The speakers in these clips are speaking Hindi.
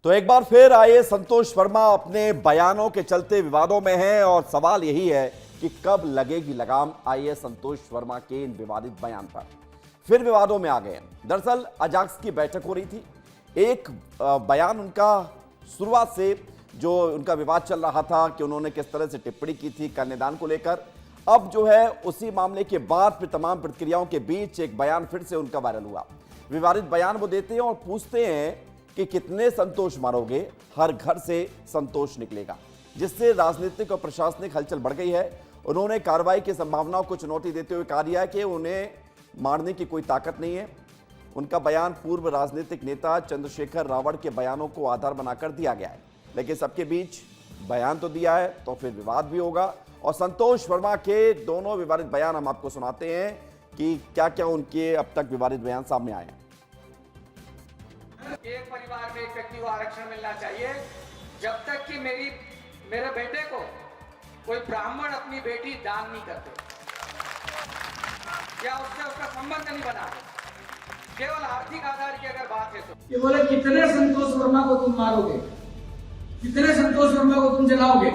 तो एक बार फिर आईएएस संतोष वर्मा अपने बयानों के चलते विवादों में हैं और सवाल यही है कि कब लगेगी लगाम आईएएस संतोष वर्मा के इन विवादित बयान पर। फिर विवादों में आ गए हैं। दरअसल अजाक्स की बैठक हो रही थी। एक बयान उनका शुरुआत से जो उनका विवाद चल रहा था कि उन्होंने किस तरह से टिप्पणी की थी कन्यादान को लेकर, अब जो है उसी मामले के बाद फिर तमाम प्रतिक्रियाओं के बीच एक बयान फिर से उनका वायरल हुआ। विवादित बयान वो देते हैं और पूछते हैं कि कितने संतोष मारोगे, हर घर से संतोष निकलेगा, जिससे राजनीतिक और प्रशासनिक हलचल बढ़ गई है। उन्होंने कार्रवाई की संभावनाओं को चुनौती देते हुए कहा दिया है कि उन्हें मारने की कोई ताकत नहीं है। उनका बयान पूर्व राजनीतिक नेता चंद्रशेखर रावण के बयानों को आधार बनाकर दिया गया है, लेकिन सबके बीच बयान तो दिया है तो फिर विवाद भी होगा। और संतोष वर्मा के दोनों विवादित बयान हम आपको सुनाते हैं कि क्या क्या उनके अब तक विवादित बयान सामने आए हैं। एक परिवार में एक व्यक्ति को आरक्षण मिलना चाहिए। जब तक कि मेरे बेटे को कोई ब्राह्मण अपनी बेटी दान नहीं करते या उससे उसका संबंध नहीं बना, केवल आर्थिक आधार की अगर बात है तो ये बोले कितने संतोष वर्मा को तुम मारोगे, कितने संतोष वर्मा को तुम जलाओगे,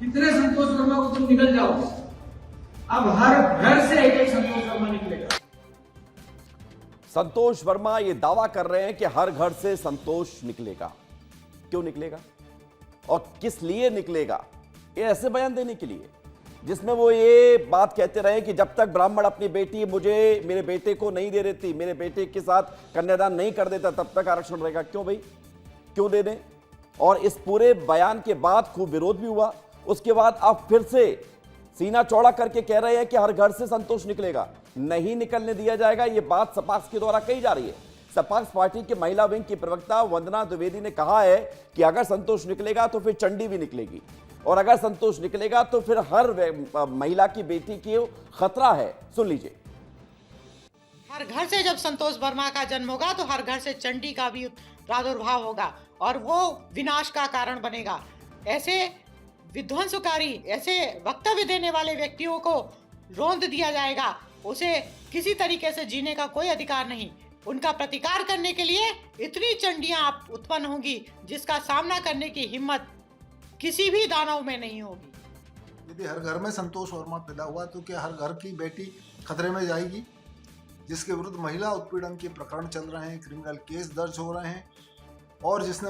कितने संतोष वर्मा को तुम निकल जाओगे। अब हर घर से एक एक संतोष वर्मा निकलेगा। संतोष वर्मा ये दावा कर रहे हैं कि हर घर से संतोष निकलेगा। क्यों निकलेगा और किस लिए निकलेगा? ये ऐसे बयान देने के लिए जिसमें वो ये बात कहते रहे कि जब तक ब्राह्मण अपनी बेटी मुझे मेरे बेटे को नहीं दे देती, मेरे बेटे के साथ कन्यादान नहीं कर देता, तब तक आरक्षण रहेगा। क्यों भाई, क्यों दे दें? और इस पूरे बयान के बाद खूब विरोध भी हुआ। उसके बाद अब फिर से सीना चौड़ा करके कह रहे हैं कि हर घर से संतोष निकलेगा, नहीं निकलने दिया जाएगा। यह बात सपाक्स के द्वारा कही जा रही है। सपाक्स पार्टी के महिला विंग की प्रवक्ता वंदना द्विवेदी ने कहा है कि अगर संतोष निकलेगा तो फिर चंडी भी निकलेगी, और अगर संतोष निकलेगा तो फिर हर महिला की बेटी की खतरा है। सुन लीजिए। हर घर से जब संतोष वर्मा का जन्म होगा तो हर घर से चंडी का भी प्रादुर्भाव होगा और वो विनाश का कारण बनेगा। ऐसे विध्वंसकारी, ऐसे वक्तव्य देने वाले व्यक्तियों को रौंद दिया जाएगा। उसे किसी तरीके से जीने का कोई अधिकार नहीं। उनका प्रतिकार करने के लिए इतनी चंडियां उत्पन्न होंगी जिसका सामना करने की हिम्मत किसी भी दानव में नहीं होगी। यदि हर घर में संतोष वर्मा पैदा हुआ तो क्या हर घर की बेटी खतरे में जाएगी? जिसके विरुद्ध महिला उत्पीड़न के प्रकरण चल रहे हैं, क्रिमिनल केस दर्ज हो रहे हैं, और जिसने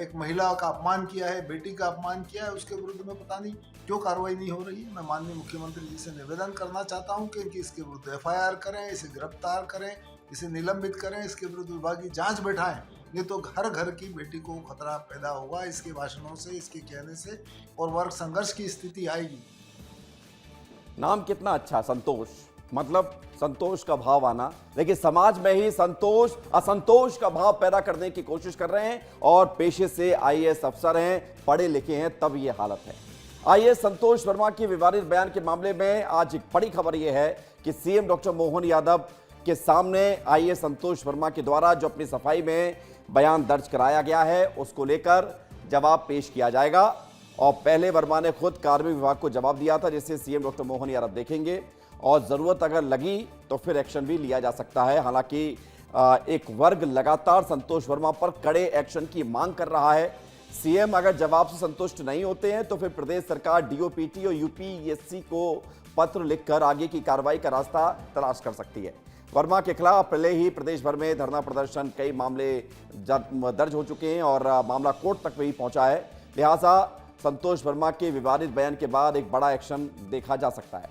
एक महिला का अपमान किया है, बेटी का अपमान किया है, उसके विरुद्ध में पता नहीं क्यों कार्रवाई नहीं हो रही है। मैं माननीय मुख्यमंत्री जी से निवेदन करना चाहता हूं कि इसके विरुद्ध एफआईआर करें, इसे गिरफ्तार करें, इसे निलंबित करें, इसके विरुद्ध विभागीय जांच बैठाएं। नहीं तो हर घर की बेटी को खतरा पैदा होगा इसके भाषणों से, इसके कहने से, और वर्ग संघर्ष की स्थिति आएगी। नाम कितना अच्छा, संतोष, मतलब संतोष का भाव आना, लेकिन समाज में ही संतोष असंतोष का भाव पैदा करने की कोशिश कर रहे हैं। और पेशे से आईएएस अफसर हैं, पढ़े लिखे हैं, तब ये हालत है। आईएएस संतोष वर्मा के विवादित बयान के मामले में आज एक बड़ी खबर यह है कि सीएम डॉक्टर मोहन यादव के सामने आईएएस संतोष वर्मा के द्वारा जो अपनी सफाई में बयान दर्ज कराया गया है उसको लेकर जवाब पेश किया जाएगा। और पहले वर्मा ने खुद कार्मिक विभाग को जवाब दिया था, जिसे सीएम डॉक्टर मोहन यादव देखेंगे और जरूरत अगर लगी तो फिर एक्शन भी लिया जा सकता है। हालांकि एक वर्ग लगातार संतोष वर्मा पर कड़े एक्शन की मांग कर रहा है। सीएम अगर जवाब से संतुष्ट नहीं होते हैं तो फिर प्रदेश सरकार डीओपीटी और यूपीएससी को पत्र लिखकर आगे की कार्रवाई का रास्ता तलाश कर सकती है। वर्मा के खिलाफ पहले ही प्रदेश भर में धरना प्रदर्शन, कई मामले दर्ज हो चुके हैं और मामला कोर्ट तक भी पहुंचा है। लिहाजा संतोष वर्मा के विवादित बयान के बाद एक बड़ा एक्शन देखा जा सकता है।